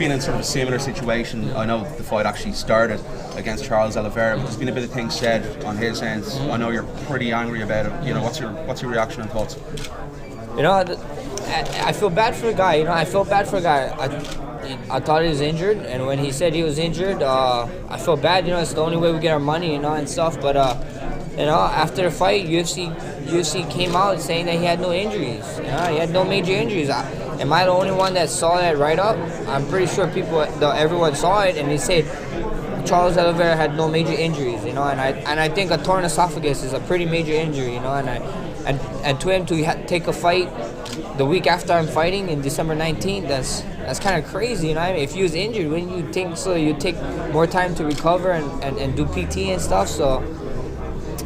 been in sort of a similar situation. I know the fight actually started against Charles Oliveira, but there's been a bit of things said on his end. I know you're pretty angry about it. You know, what's your reaction and thoughts? You know, I feel bad for the guy. You know, I feel bad for the guy. I thought he was injured, and when he said he was injured, I feel bad. You know, it's the only way we get our money, you know, and stuff. But you know, after the fight, UFC came out saying that he had no injuries. You know, he had no major injuries. Am I the only one that saw that write-up? I'm pretty sure everyone saw it, and they said Charles Oliveira had no major injuries. You know, and I think a torn esophagus is a pretty major injury. You know, and to him to take a fight the week after I'm fighting in December 19th, that's kind of crazy. You know, I mean, if he was injured, wouldn't you think so? You take more time to recover and do PT and stuff. So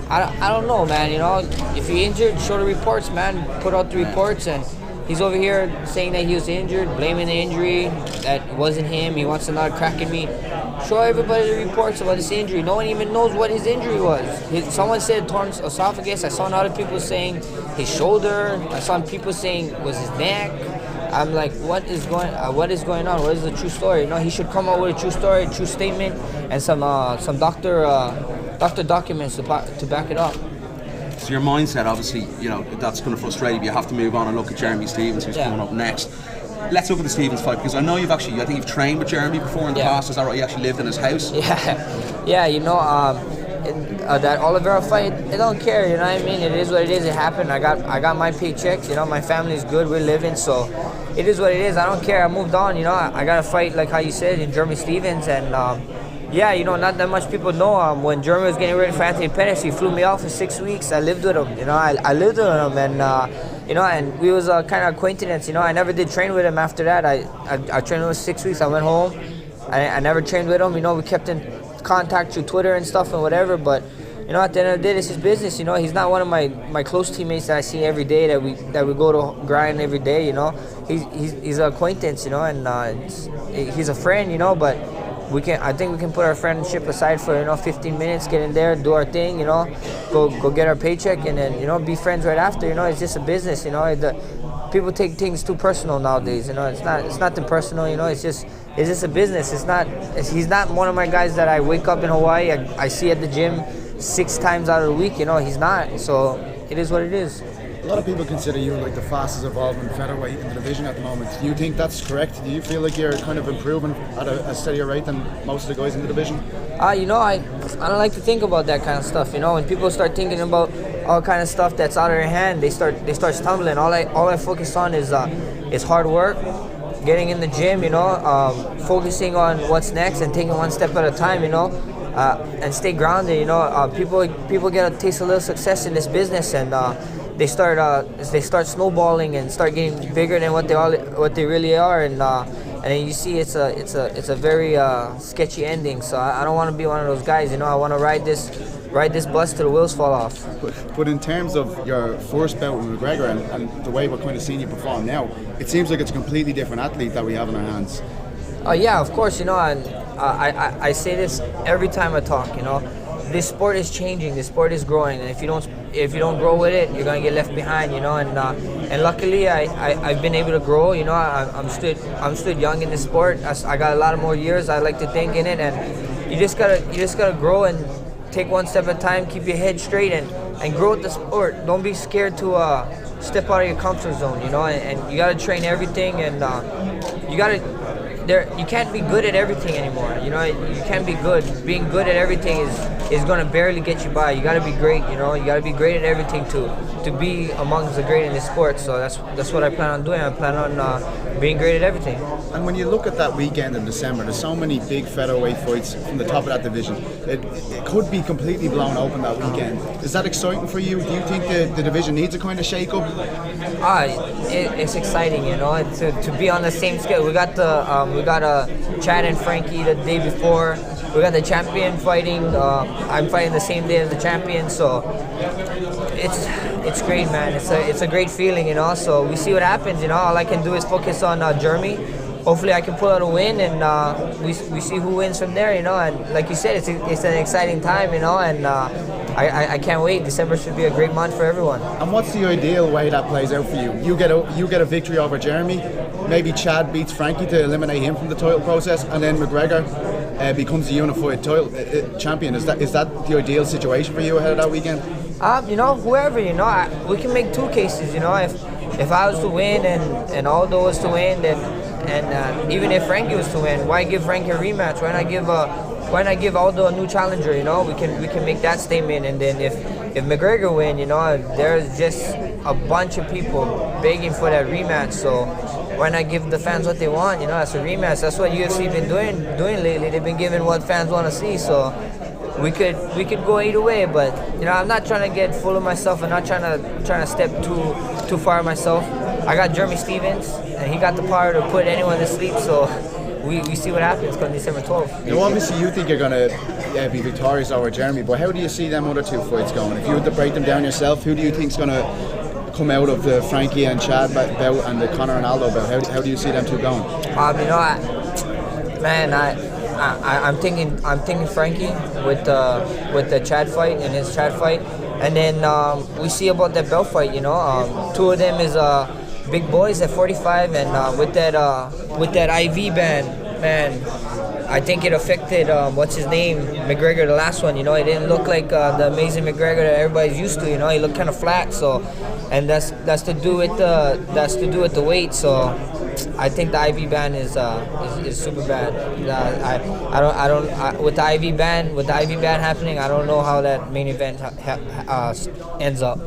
I don't know, man. You know, if you're injured, show the reports, man. Put out the reports. And he's over here saying that he was injured, blaming the injury, that it wasn't him. He wants another crack at me. Show everybody the reports about his injury. No one even knows what his injury was. Someone said torn esophagus. I saw other people saying his shoulder. I saw people saying it was his neck. I'm like, what is going on? What is the true story? You know, he should come out with a true story, a true statement, and some doctor documents to back it up. So your mindset, obviously, you know, that's going to frustrate you. You have to move on and look at Jeremy Stephens, who's coming up next. Let's look at the Stephens fight, because I know I think you've trained with Jeremy before in the past. Is that right? You actually lived in his house? Yeah. You know, that Oliveira fight, I don't care. You know what I mean? It is what it is. It happened. I got my paychecks. You know, my family's good. We're living, so it is what it is. I don't care. I moved on. You know, I got a fight, like how you said, in Jeremy Stephens, and yeah, you know, not that much people know. When Jeremy was getting ready for Anthony Pettis, he flew me out for 6 weeks. I lived with him. You know, I lived with him, and you know, and we was kind of acquaintance. You know, I never did train with him after that. I trained with him 6 weeks. I went home. I never trained with him. You know, we kept in contact through Twitter and stuff and whatever. But you know, at the end of the day, this is business. You know, he's not one of my close teammates that I see every day that we go to grind every day. You know, he's an acquaintance. You know, and he's a friend. You know, but. I think we can put our friendship aside for, you know, 15 minutes, get in there, do our thing, you know, go get our paycheck, and then, you know, be friends right after. You know, it's just a business. You know, people take things too personal nowadays. You know, it's nothing personal. You know, it's just a business. He's not one of my guys that I wake up in Hawaii, I see at the gym 6 times out of the week. You know, he's not. So it is what it is. A lot of people consider you like the fastest evolving featherweight in the division at the moment. Do you think that's correct? Do you feel like you're kind of improving at a steadier rate than most of the guys in the division? You know, I don't like to think about that kind of stuff. You know, when people start thinking about all kind of stuff that's out of their hand, they start stumbling. All I focus on is hard work, getting in the gym. You know, focusing on what's next and taking one step at a time. You know, and stay grounded. You know, people get a taste of little success in this business, and they start snowballing and start getting bigger than what they really are, and then you see it's a very sketchy ending. So I don't want to be one of those guys. You know, I want to ride this bus till the wheels fall off. But in terms of your first bout with McGregor and the way we're kind of seeing you perform now, it seems like it's a completely different athlete that we have in our hands. Yeah, of course. You know, and I say this every time I talk. You know, this sport is changing. This sport is growing, and if you don't grow with it, you're gonna get left behind. You know, and luckily I've been able to grow. You know, I'm still young in this sport. I got a lot of more years, I like to think, in it, and you just gotta grow and take one step at a time. Keep your head straight and grow with the sport. Don't be scared to step out of your comfort zone. You know, and you gotta train everything, and you can't be good at everything anymore. You know, you can't be good. Being good at everything is gonna barely get you by. You gotta be great. You know, you gotta be great at everything to be amongst the great in this sport. So that's what I plan on doing. I plan on being great at everything. And when you look at that weekend in December, there's so many big featherweight fights from the top of that division. It could be completely blown open that weekend. Is that exciting for you? Do you think the division needs a kind of shake up? It's exciting, you know, to be on the same scale. We got Chad and Frankie the day before. We got the champion fighting. I'm fighting the same day as the champion, so it's great, man. It's a great feeling, you know. So we see what happens, you know. All I can do is focus on Jeremy. Hopefully I can pull out a win, and we see who wins from there, you know. And like you said, it's an exciting time, you know. And I can't wait. December should be a great month for everyone. And what's the ideal way that plays out for you? You get a victory over Jeremy, maybe Chad beats Frankie to eliminate him from the title process, and then McGregor becomes the unified title champion. Is that the ideal situation for you ahead of that weekend? Whoever, we can make two cases. If I was to win and Aldo was to win, then and even if Frankie was to win, why give Frankie a rematch? Why not give Aldo a new challenger? We can make that statement. And then if McGregor win, there's just a bunch of people begging for that rematch. So why not give the fans what they want? That's a rematch. That's what UFC been doing lately. They've been giving what fans want to see. So we could go either way. But I'm not trying to get full of myself. I'm not trying to step too far myself. I got Jeremy Stevens, and he got the power to put anyone to sleep. So we see what happens come December 12th. Now, obviously, you think you're going to be victorious over Jeremy, but how do you see them other two fights going? If you had to break them down yourself, who do you think's going to come out of the Frankie and Chad bout and the Conor and Aldo bout? How do you see them two going? I'm thinking Frankie with the Chad fight and his Chad fight, and then we see about that belt fight. Two of them is big boys at 45, and with that IV ban, man, I think it affected what's his name, McGregor, the last one. It didn't look like the amazing McGregor that everybody's used to. He looked kind of flat. So, and that's to do with the weight. So, I think the IV ban is super bad. With the IV ban happening, I don't know how that main event ends up.